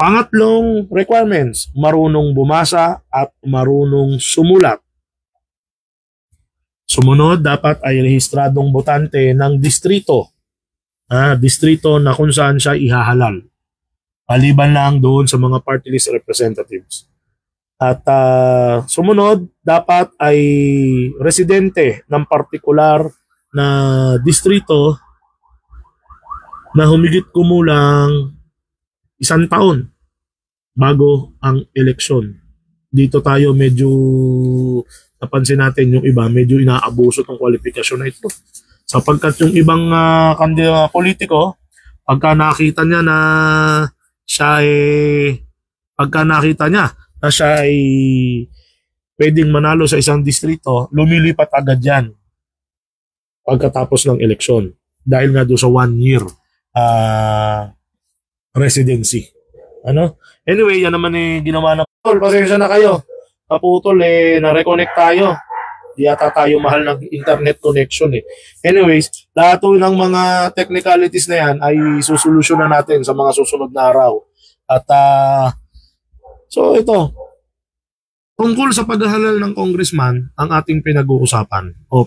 Pangatlong requirements, marunong bumasa at marunong sumulat. Sumunod, dapat ay rehistradong botante ng distrito. Distrito na kung saan siya ihahalal. Maliban lang doon sa mga party list representatives. At sumunod, dapat ay residente ng partikular na distrito na humigit kumulang 1 taon bago ang eleksyon. Dito tayo medyo napansin natin yung iba, medyo inaabuso ng kwalifikasyon na ito. Sapagkat yung ibang politiko, pagka nakita niya na siya ay pwedeng manalo sa isang distrito, lumilipat agad yan pagkatapos ng eleksyon. Dahil nga doon sa 1 year residency. Anyway, yan naman ginawa na. Pasensya na kayo. Naputol na-reconnect tayo. Di yata tayo mahal ng internet connection Anyways, lahat ng mga technicalities na yan ay susolusyonan natin sa mga susunod na araw. At so ito, tungkol sa paghahalal ng congressman ang ating pinag-uusapan o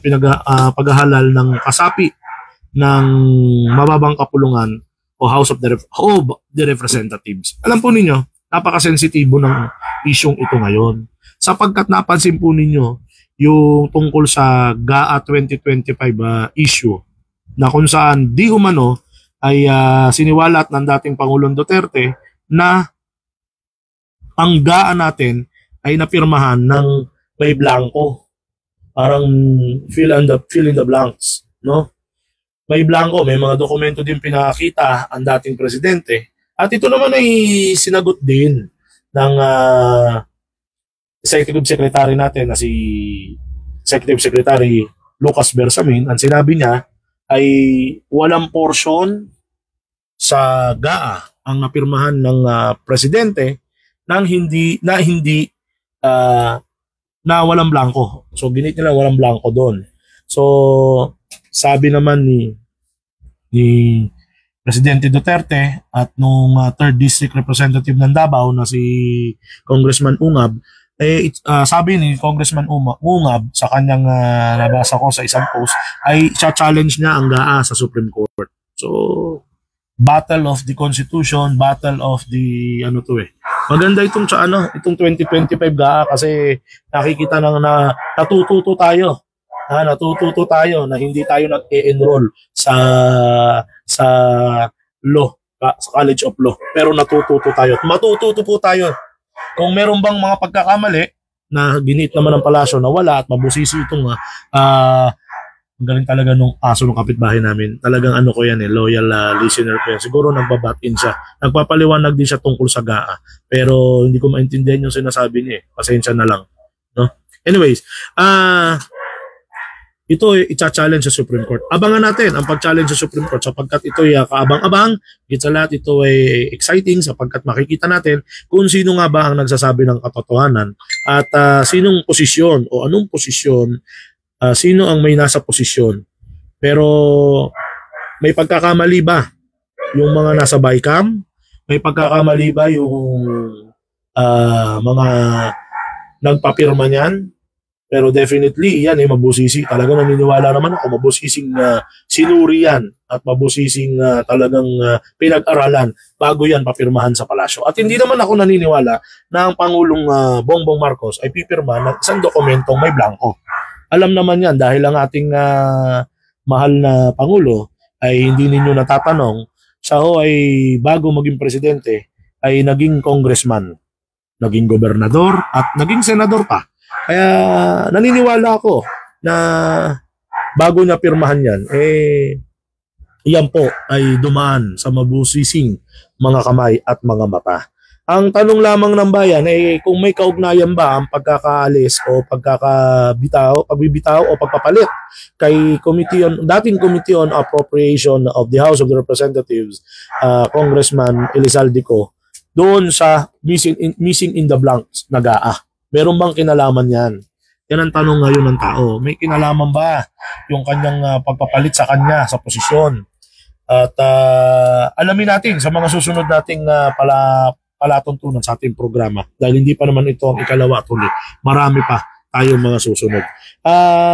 paghahalal ng kasapi ng mababang kapulungan o House of the Representatives. Alam po ninyo, napakasensitibo ng isyong ito ngayon. Sapagkat napansin po ninyo yung tungkol sa GAA 2025 issue na kung saan di humano ay siniwalat ng dating Pangulong Duterte na ang GAA natin ay napirmahan ng may blanco. Parang fill in the blanks, no? May blanco, may mga dokumento din pinakita ang dating presidente. At ito naman ay sinagot din ng Executive Secretary natin na si Executive Secretary Lucas Bersamin. Ang sinabi niya ay walang portion sa GAA ang napirmahan ng presidente nang na walang blanco. So ginit nila walang blanco doon. So sabi naman ni Presidente Duterte at nung 3rd District Representative ng Davao na si Congressman Ungab, sabi ni Congressman Ungab sa kanyang nabasa ko sa isang post ay challenge niya ang GAA sa Supreme Court. So battle of the Constitution, battle of the Maganda itong itong 2025 GAA kasi nakikita na natututo tayo. Natututo tayo na hindi tayo nag-e-enroll sa law, sa College of Law. Pero natututo tayo. Matututo po tayo. Kung meron bang mga pagkakamali na ginit naman ng palasyo na wala at mabusisi itong ang galing talaga nung aso ng kapitbahay namin. Talagang loyal listener ko yan. Siguro nagbabat-in siya. Nagpapaliwanag din siya tungkol sa GAA. Pero hindi ko maintindihan yung sinasabi niya. Pasensya na lang. No? Anyways, ito i-challenge sa Supreme Court. Abangan natin ang pag-challenge sa Supreme Court sapagkat ito ay kaabang-abang. Sa lahat ito ay exciting sapagkat makikita natin kung sino nga ba ang nagsasabi ng katotohanan at sinong posisyon o anong posisyon, sino ang may nasa posisyon. Pero may pagkakamali ba yung mga nasa BICAM? May pagkakamali ba yung mga nagpapirma niyan? Pero definitely, yan mabusisi. Talagang naniniwala naman ako, mabusising sinuri yan at mabusising talagang pinag-aralan bago yan papirmahan sa palasyo. At hindi naman ako naniniwala na ang Pangulong Bongbong Marcos ay pipirma ng isang dokumentong may blanco. Alam naman yan dahil ang ating mahal na Pangulo ay hindi ninyo natatanong, siya ay bago maging presidente ay naging congressman, naging gobernador at naging senador pa. Kaya naniniwala ako na bago niya pirmahan yan, yan po ay dumaan sa mabusising mga kamay at mga mata. Ang tanong lamang ng bayan ay kung may kaugnayan ba ang pagkakaalis o pagbibitaw o pagpapalit kay dating Committee on Appropriation of the House of the Representatives, Congressman Elizalde doon sa missing in the blanks na GAA. Meron bang kinalaman yan? Yan ang tanong ngayon ng tao. May kinalaman ba yung kanyang pagpapalit sa kanya sa posisyon? At alamin natin sa mga susunod nating palatuntunan sa ating programa dahil hindi pa naman ito ang ikalawa at huli. Marami pa tayong mga susunod.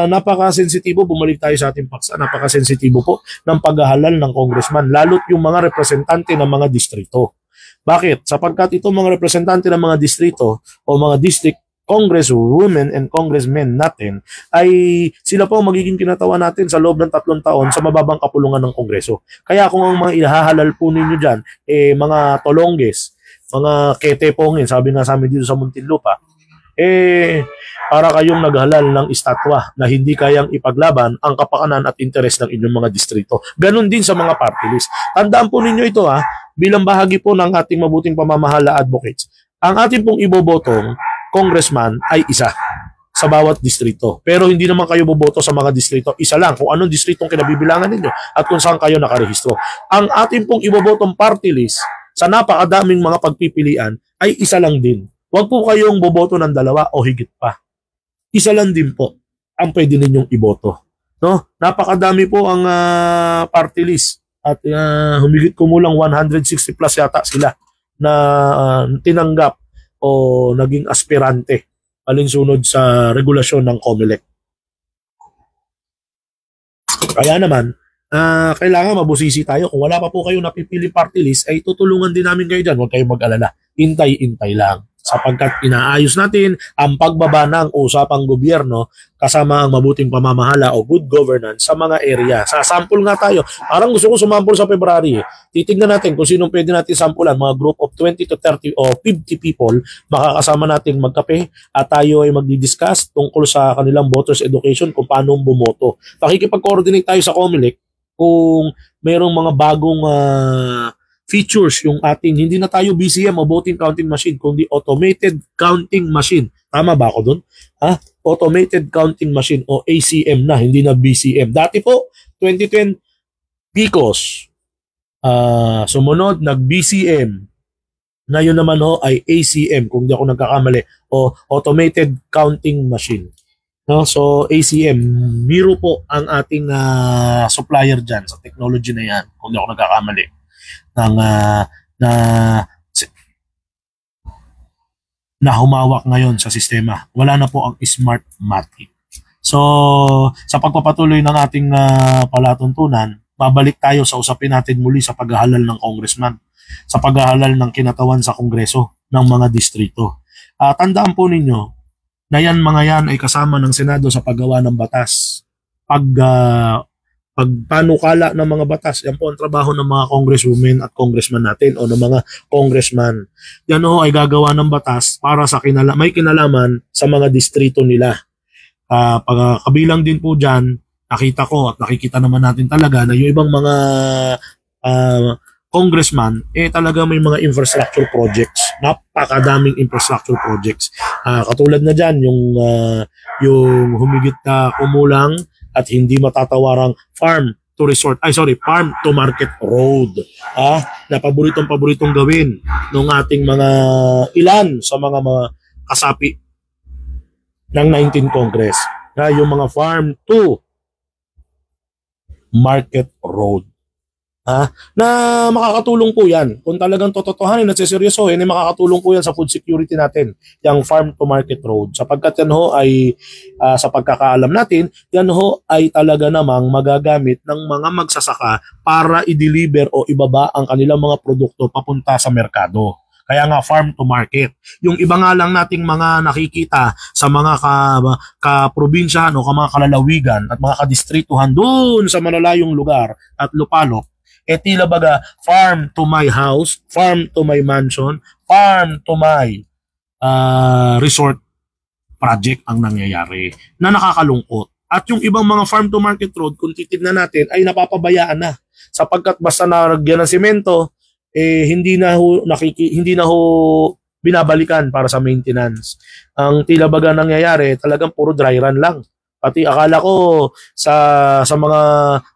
Napaka-sensitibo, bumalik tayo sa ating paksa, napaka-sensitibo po ng paghahalal ng congressman, lalo't yung mga representante ng mga distrito. Bakit? Sapagkat itong mga representante ng mga distrito o mga district congresswomen and congressmen natin ay sila po magiging kinatawa natin sa loob ng 3 taon sa mababang kapulungan ng Kongreso. Kaya kung ang mga ihahalal po ninyo dyan, mga tolongges, mga ketepongin, sabi nga sa amin dito sa Muntinlupa, para kayong naghalal ng estatwa na hindi kayang ipaglaban ang kapakanan at interes ng inyong mga distrito. Ganon din sa mga party list. Tandaan po ninyo ito bilang bahagi po ng ating mabuting pamamahala advocates. Ang ating pong ibobotong congressman ay isa sa bawat distrito. Pero hindi naman kayo boboto sa mga distrito. Isa lang kung anong distritong kinabibilangan ninyo at kung saan kayo nakarehistro. Ang ating pong ibobotong party list sa napakadaming mga pagpipilian ay isa lang din. Huwag po kayong boboto ng 2 o higit pa. Isa lang din po ang pwede ninyong iboto. No? Napakadami po ang party list at humigit kumulang 160 plus yata sila na tinanggap o naging aspirante alinsunod sa regulasyon ng COMELEC. Kaya naman, kailangan mabusisi tayo. Kung wala pa po kayong napipili party list, ay tutulungan din namin kayo dyan. Huwag kayong mag-alala. Intay-intay lang. Sapagkat inaayos natin ang pagbaba ng usapang gobyerno kasama ang mabuting pamamahala o good governance sa mga area. Sa sample nga tayo. Parang gusto ko sumample sa February. Titignan natin kung sinong pwede natin sampulan. Mga group of 20 to 30 o 50 people makakasama natin magkape at tayo ay magdi-discuss tungkol sa kanilang voters education kung paano bumoto. Pakikipag-coordinate tayo sa COMELEC kung mayroong mga bagong features yung ating, hindi na tayo BCM o voting counting machine, kundi automated counting machine. Tama ba ako dun? Automated counting machine o ACM na, hindi na BCM. Dati po, 2010, PICOS. Sumunod, nag-BCM. Ngayon naman ay ACM, kung di ako nagkakamali, o automated counting machine. No? So, ACM, Miro po ang ating supplier dyan sa technology na yan, kung di ako nagkakamali. Na humawak ngayon sa sistema. Wala na po ang Smartmatic. So, sa pagpapatuloy ng ating palatuntunan, babalik tayo sa usapin natin muli sa paghahalal ng congressman, sa paghahalal ng kinatawan sa kongreso ng mga distrito. Tandaan po ninyo na yan mga yan ay kasama ng Senado sa paggawa ng batas. Pagpanukala ng mga batas, yan po ang trabaho ng mga congresswomen at congressman natin o ng mga congressman. Yan ay gagawa ng batas para sa may kinalaman sa mga distrito nila. Kabilang din po dyan, nakita ko at nakikita naman natin talaga na yung ibang mga congressman, talaga may mga infrastructure projects. Napakadaming infrastructure projects. Katulad na dyan, yung humigit na kumulang at hindi matatawarang farm to market road. Na paboritong gawin ng ating mga ilan sa mga kasapi ng 19 Congress. Yung mga farm to market road. Na makakatulong po yan. Kung talagang tototohanin at seryosohin, makakatulong po yan sa food security natin, yung farm to market road. Sapagkat yan ay, sa pagkakaalam natin, yan ay talaga namang magagamit ng mga magsasaka para i-deliver o ibaba ang kanilang mga produkto papunta sa merkado. Kaya nga farm to market. Yung iba nga lang nating mga nakikita sa mga kaprobinsyahan o mga kalalawigan at mga kadistrituhan doon sa malalayong lugar at lupalok, tila baga farm to my house, farm to my mansion, farm to my resort project ang nangyayari na nakakalungkot. At yung ibang mga farm to market road, kung titignan natin, ay napapabayaan na. Sapagkat basta naragyan ng semento, hindi na ho binabalikan para sa maintenance. Ang tila baga nangyayari, talagang puro dry run lang. Pati akala ko sa mga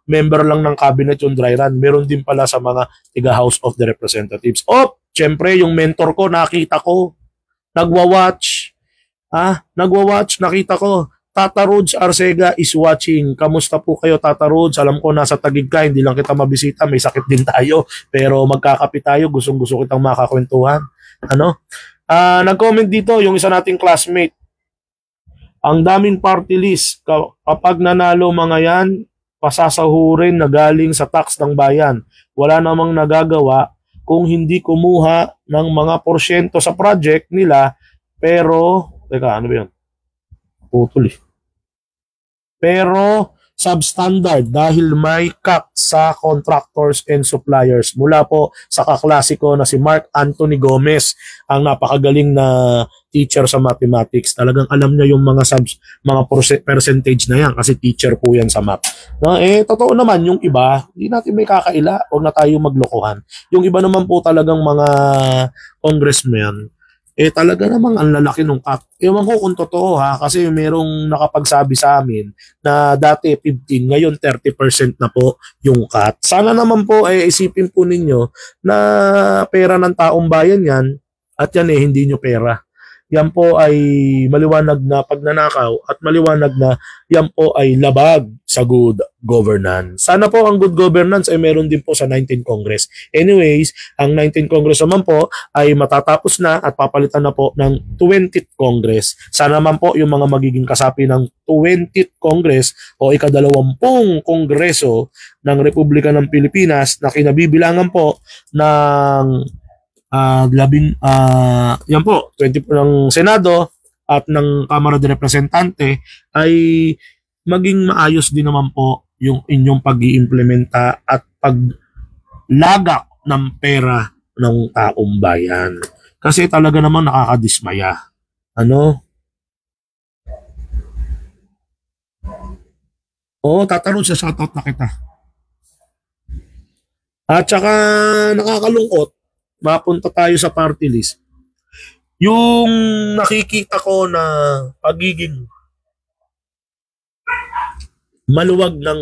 member lang ng cabinet yung dry run. Meron din pala sa mga tiga House of the Representatives. Syempre yung mentor ko, nakita ko. Nagwa-watch. Nakita ko. Tata Roads Arcega is watching. Kamusta po kayo, Tata Roads? Alam ko nasa Taguig ka, hindi lang kita mabisita, may sakit din tayo. Pero magkakape tayo, gustong-gusto kitang makakwentuhan. Ano? Nag-comment dito yung isa nating classmate. Ang daming party list. Kapag nanalo mga yan, pasasahurin na galing sa tax ng bayan. Wala namang nagagawa kung hindi kumuha ng mga porsyento sa project nila, pero, teka, ano ba yun? Putol eh. Pero, substandard dahil may cap sa contractors and suppliers. Mula po sa kaklasiko na si Mark Anthony Gomez, ang napakagaling na teacher sa mathematics. Talagang alam niya yung mga percentage na yan kasi teacher po yan sa math. No, totoo naman yung iba, hindi natin may kakaila, huwag na tayo maglokohan. Yung iba naman po talagang mga congressmen, talaga namang ang lalaki nung cut. Ewan ko kung totoo ha, kasi merong nakapagsabi sa amin na dati 15, ngayon 30% na po yung cut. Sana naman po isipin po ninyo na pera ng taong bayan yan at yan hindi nyo pera. Yan po ay maliwanag na pagnanakaw at maliwanag na yan po ay labag sa good governance. Sana po ang good governance ay meron din po sa 19th Congress. Anyways, ang 19th Congress naman po ay matatapos na at papalitan na po ng 20th Congress. Sana naman po yung mga magiging kasapi ng 20th Congress o ika-20 Kongreso ng Republika ng Pilipinas na kinabibilangan po ng yan po, 20 po ng Senado at ng Kamara de Representante ay maging maayos din naman po yung inyong pag-iimplementa at paglagak ng pera ng taong bayan. Kasi talaga namang nakakadismaya. Ano? Oo, tatanong sa shoutout na kita. At saka nakakalungkot, mapunta tayo sa party list. Yung nakikita ko na pagiging maluwag ng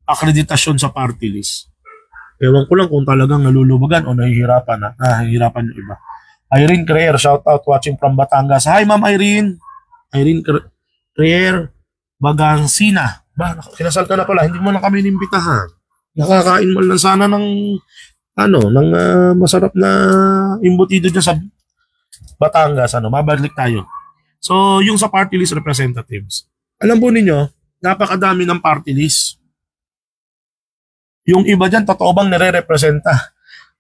akreditasyon sa party list. Ewan ko lang kung talagang nalulubagan o nahihirapan yung iba. Irene Creer, shout out watching from Batangas. Hi Ma'am Irene. Irene Creer, Bagansina. Kinasal ka na pala, hindi mo na kami inimbitahan. Nakakain mo lang sana ng masarap na imbutido dyan sa Batangas, mabalik tayo. So, yung sa party list representatives, alam po ninyo, napakadami ng party list. Yung iba dyan, totoo bang nire-representa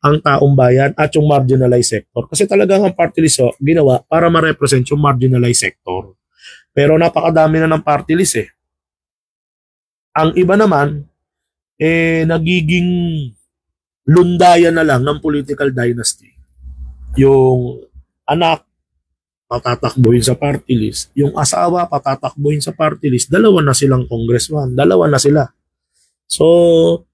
ang taong bayan at yung marginalized sector? Kasi talagang ang party list ginawa para ma-represent yung marginalized sector. Pero napakadami na ng party list eh. Ang iba naman, nagiging lundayan na lang ng political dynasty. Yung anak, patatakbuhin sa party list. Yung asawa, patatakbuhin sa party list. Dalawa na silang congressman. Dalawa na sila. So,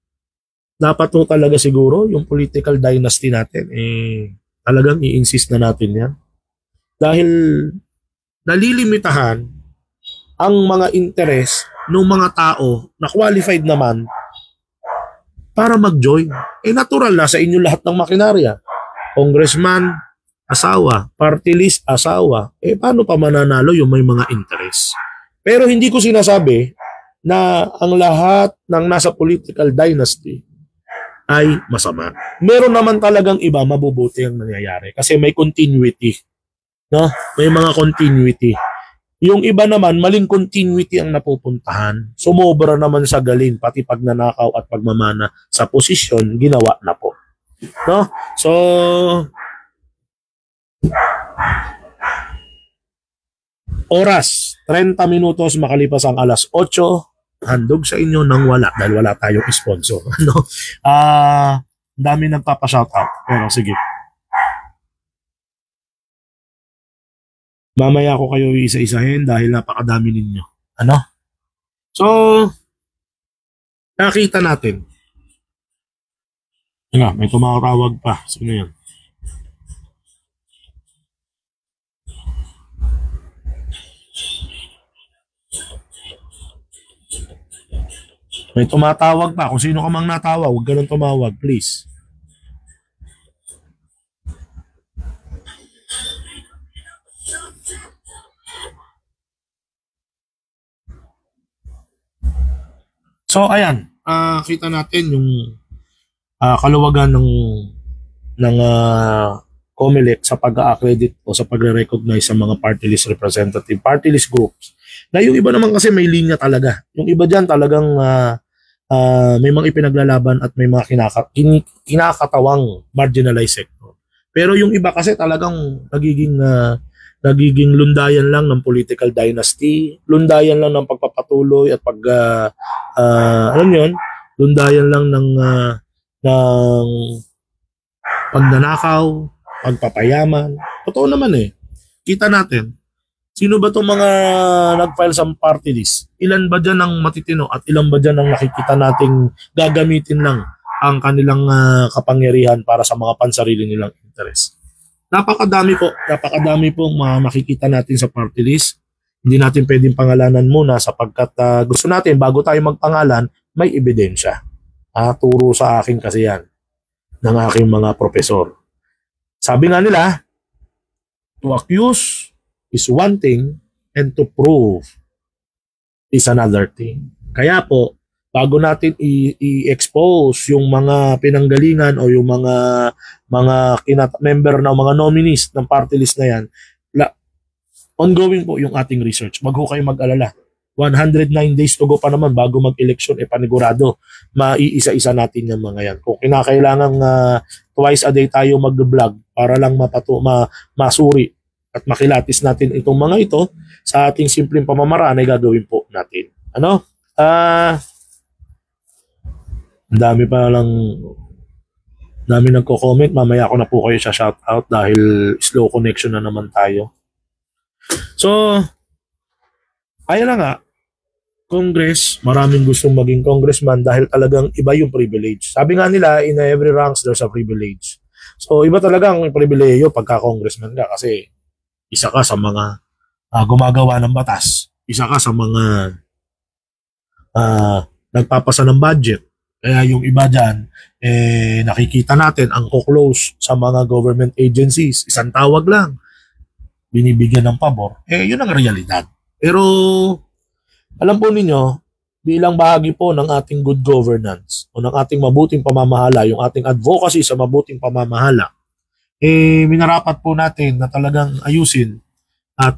dapat po talaga siguro yung political dynasty natin, talagang i-insist na natin yan. Dahil nalilimitahan ang mga interes ng mga tao na qualified naman para mag-join. Natural na sa inyo lahat ng makinarya. Congressman, asawa. Party list, asawa. Paano pa mananalo yung may mga interest? Pero hindi ko sinasabi na ang lahat ng nasa political dynasty ay masama. Meron naman talagang iba mabubuti ang nangyayari kasi may continuity. No? May mga continuity. Yung iba naman, maling continuity ang napupuntahan. Sumobra naman sa galing, pati pagnanakaw at pagmamana sa posisyon, ginawa na po. No? So, oras, 30 minutos makalipas ang alas 8, handog sa inyo nang wala, dahil wala tayong sponsor. Ano? Dami nagpapa-shoutout. Pero sige. Mamaya ko kayo isa-isahin dahil napakadami ninyo. Ano? So, nakita natin. May tumatawag pa. Sino yan? May tumatawag pa. Kung sino ka mang natawag, huwag ka nang tumawag, please. So ayan, kita natin yung kaluwagan ng COMELEC sa pag-accredit o sa pagre-recognize sa mga party list representative, party list groups. Na yung iba naman kasi may linya talaga. Yung iba dyan talagang may mga ipinaglalaban at may mga kinakatawang marginalized sector. Pero yung iba kasi talagang nagiging lundayan lang ng political dynasty, lundayan lang ng pagpapatuloy at alam yun, lundayan lang ng pagnanakaw, pagpapayaman. Totoo naman eh. Kita natin. Sino ba itong mga nag-file sa party list? Ilan ba dyan ang matitino at ilan ba dyan ang nakikita nating gagamitin lang ang kanilang kapangyarihan para sa mga pansarili nilang interes? Napakadami pong makikita natin sa party list. Hindi natin pwedeng pangalanan muna sapagkat gusto natin bago tayo magpangalan, may ebidensya. Turo sa akin kasi yan ng aking mga profesor. Sabi nga nila, to accuse is one thing and to prove is another thing. Kaya po, bago natin i-expose yung mga pinanggalingan o yung mga member ng mga nominees ng party list na yan, ongoing po yung ating research. Wag ho kayo mag-alala. 109 days to go pa naman bago mag-election, panigurado, maiisa-isa natin yung mga yan. Kung kinakailangan twice a day tayo mag-vlog para lang masuri at makilatis natin itong mga ito sa ating simpleng pamamaraan ay gagawin po natin. Ano? Dami nagko-comment. Mamaya ako na po kayo sa shoutout dahil slow connection na naman tayo. So, ayun na nga. Congress, maraming gustong maging congressman dahil talagang iba yung privilege. Sabi nga nila, in every ranks there's a privilege. So, iba talagang pribileyo pagka congressman ka kasi isa ka sa mga gumagawa ng batas. Isa ka sa mga nagpapasa ng budget. Kaya yung iba dyan, nakikita natin ang co-close sa mga government agencies. Isang tawag lang. Binibigyan ng pabor. Yun ang realidad. Pero, alam po ninyo, bilang bahagi po ng ating good governance o ng ating mabuting pamamahala, yung ating advocacy sa mabuting pamamahala, minarapat po natin na talagang ayusin at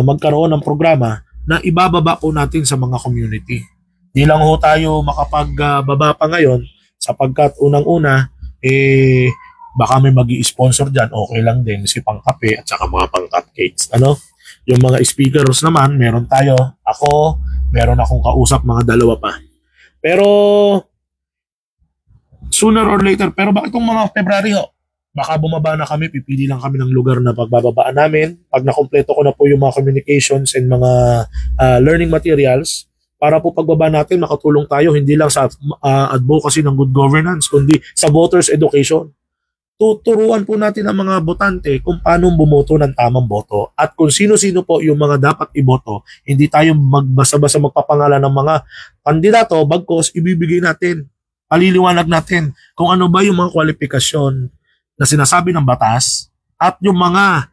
magkaroon ng programa na ibababa po natin sa mga community. Di lang ho tayo makapagbaba pa ngayon sapagkat unang-una, baka may magi-sponsor dyan, okay lang din, si pangkape at saka mga pang-cupcakes. Ano? Yung mga speakers naman, meron tayo. Ako, meron akong kausap, mga dalawa pa. Pero, sooner or later, pero bakit itong mga February ho? Baka bumaba na kami, pipili lang kami ng lugar na pagbababaan namin. Pag nakompleto ko na po yung mga communications and mga learning materials, para po pagbaba natin, makatulong tayo hindi lang sa advocacy ng good governance, kundi sa voters education. Tuturuan po natin ang mga botante kung paano bumoto ng tamang boto at kung sino-sino po yung mga dapat iboto. Hindi tayo magbasa-basa magpapangalan ng mga kandidato, bagkos ibibigay natin, paliliwanag natin kung ano ba yung mga kwalifikasyon na sinasabi ng batas at yung mga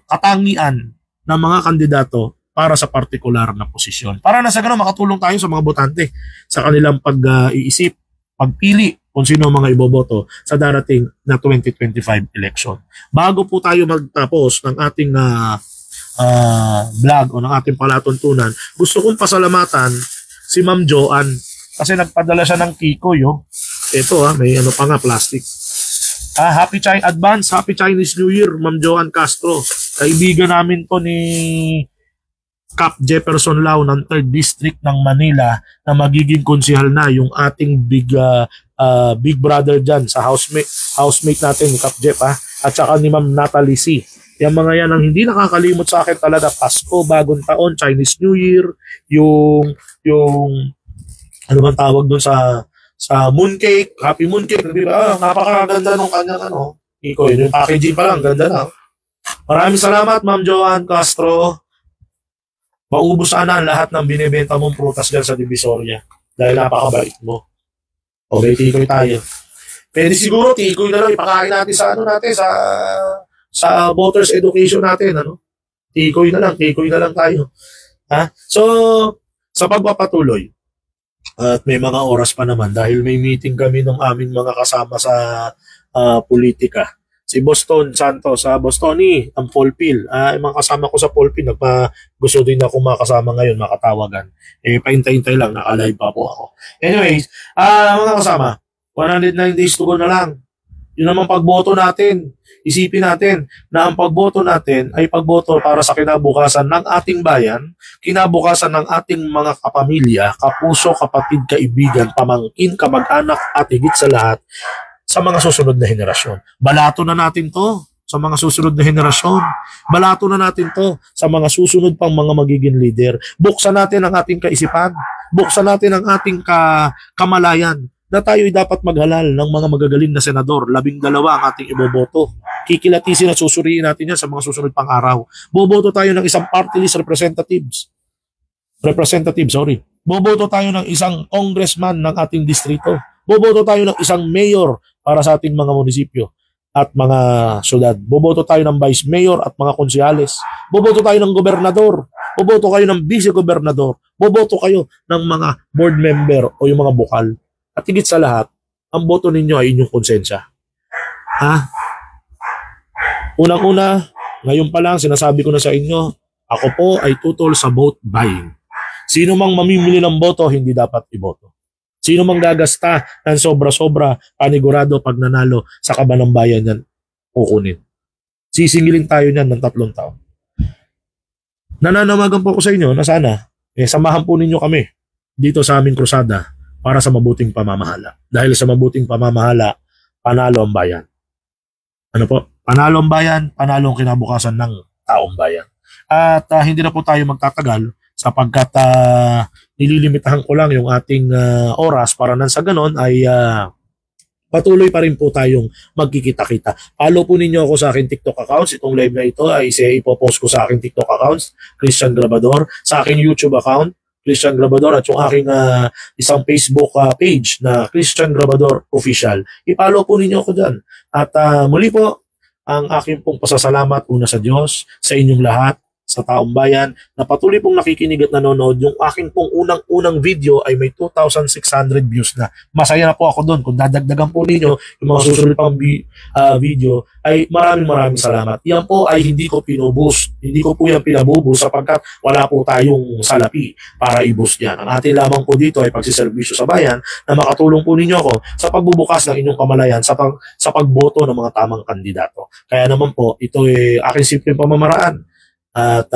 katangian ng mga kandidato para sa partikular na posisyon. Para na sa ganun makatulong tayo sa mga botante sa kanilang pag-iisip, pagpili kung sino mga iboboto sa darating na 2025 election. Bago po tayo magtapos ng ating vlog o ng ating palatuntunan, gusto kong pasalamatan si Ma'am Joanne kasi nagpadala siya ng kikoy. Ito may ano pa nga, plastic. Happy Chinese New Year, Ma'am Joanne Castro. Kaibigan namin to ni Cap Jefferson Lau ng 3rd District ng Manila na magiging konsehal na yung ating big brother dyan sa housemate natin ni Cap Jeff at saka ni Ma'am Natalie C. Yung mga yan ang hindi nakakalimot sa akin talaga. Pasko, Bagong Taon, Chinese New Year, yung ano bang tawag doon sa mooncake, Happy Mooncake, di ba? Napakaganda nung kanyang iko, yung packaging pa lang, ganda na. Maraming salamat, Ma'am Joanne Castro. Maubos sana ang lahat ng binibenta mong prutas dyan sa Divisoria dahil napakabait mo. Okay, tikoy tayo. Pwede siguro tikoy na lang ipakain natin sa voters education natin, Tikoy na lang tayo. So, sa pagpapatuloy, at may mga oras pa naman dahil may meeting kami ng aming mga kasama sa politika. Si Boston Santos, Bostoni, ang Polpil. Yung mga kasama ko sa Polpil, gusto din ako makasama ngayon, makatawagan. Paintay-intay lang, naka-live pa po ako. Anyways, mga kasama, 109 days to go na lang. Yun naman pagboto natin. Isipin natin na ang pagboto natin ay pagboto para sa kinabukasan ng ating bayan, kinabukasan ng ating mga kapamilya, kapuso, kapatid, kaibigan, pamangkin, kamag-anak, at higit sa lahat, sa mga susunod na henerasyon. Balato na natin to sa mga susunod na henerasyon. Balato na natin to sa mga susunod pang mga magiging leader. Buksan natin ang ating kaisipan. Buksan natin ang ating kamalayan na tayo'y dapat maghalal ng mga magagaling na senador. 12 ang ating iboboto. Kikilatisin at susuriin natin yan sa mga susunod pang araw. Boboto tayo ng isang party list Boboto tayo ng isang congressman ng ating distrito. Boboto tayo ng isang mayor para sa ating mga munisipyo at mga syudad. Boboto tayo ng vice mayor at mga konsyales. Boboto tayo ng gobernador. Boboto kayo ng vice-gobernador. Boboto kayo ng mga board member o yung mga bukal. At higit sa lahat, ang boto ninyo ay inyong konsensya. Unang-una, ngayon pa lang sinasabi ko na sa inyo, ako po ay tutol sa vote buying. Sino mang mamimili ng boto, hindi dapat iboto. Sino mang gagasta ng sobra-sobra, panigurado pag nanalo sa kaban ng bayan yan, kukunin. Sisingilin tayo niyan ng 3 taon. Nananawagan po ako sa inyo na sana, samahan po ninyo kami dito sa aming krusada para sa mabuting pamamahala. Dahil sa mabuting pamamahala, panalo ang bayan. Ano po? Panalo ang bayan, panalo ang kinabukasan ng taong bayan. At hindi na po tayo magtatagal sapagkat nililimitahan ko lang yung ating oras para nang sa ganon ay patuloy pa rin po tayong magkikita-kita. Follow po ninyo ako sa aking TikTok accounts. Itong live na ito ay ipopost ko sa aking TikTok accounts, Christian Grabador, sa aking YouTube account, Christian Grabador, at yung aking isang Facebook page na Christian Grabador Official. I-follow po ninyo ako dyan. At muli po, ang aking pong pasasalamat una sa Diyos, sa inyong lahat, sa taong bayan, na patuloy pong nakikinig at nanonood. Yung aking pong unang-unang video ay may 2,600 views na. Masaya na po ako doon. Kung dadagdagan po ninyo yung mga susunod pang video, ay maraming salamat. Yan po ay hindi ko pinuboost. Hindi ko po yan pinabuboost sapagkat wala po tayong salapi para i-boost yan. Ang atin lamang po dito ay pagsiservisyo sa bayan na makatulong po ninyo ako sa pagbubukas ng inyong kamalayan sa pagboto ng mga tamang kandidato. Kaya naman po, ito ay aking simpleng pamamaraan. At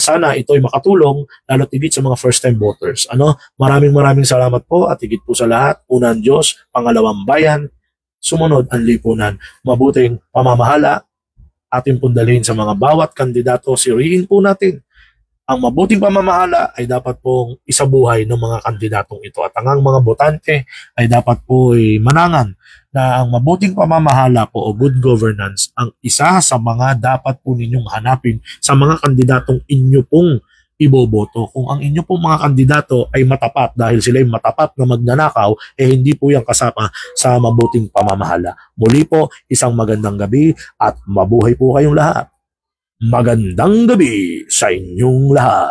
sana ito ay makatulong lalo tigit sa mga first time voters. Maraming salamat po at higit po sa lahat, unang Diyos, pangalawang bayan, sumunod ang lipunan. Mabuting pamamahala ating pundalhin sa mga bawat kandidato, siriin po natin. Ang mabuting pamamahala ay dapat pong isabuhay ng mga kandidatong ito at ang mga botante ay dapat po manangan na ang mabuting pamamahala po o good governance ang isa sa mga dapat po ninyong hanapin sa mga kandidatong inyo pong iboboto. Kung ang inyo pong mga kandidato ay matapat dahil sila ay matapat na magnanakaw, hindi po yan kasama sa mabuting pamamahala. Muli po, isang magandang gabi at mabuhay po kayong lahat. Magandang gabi sa inyong lahat.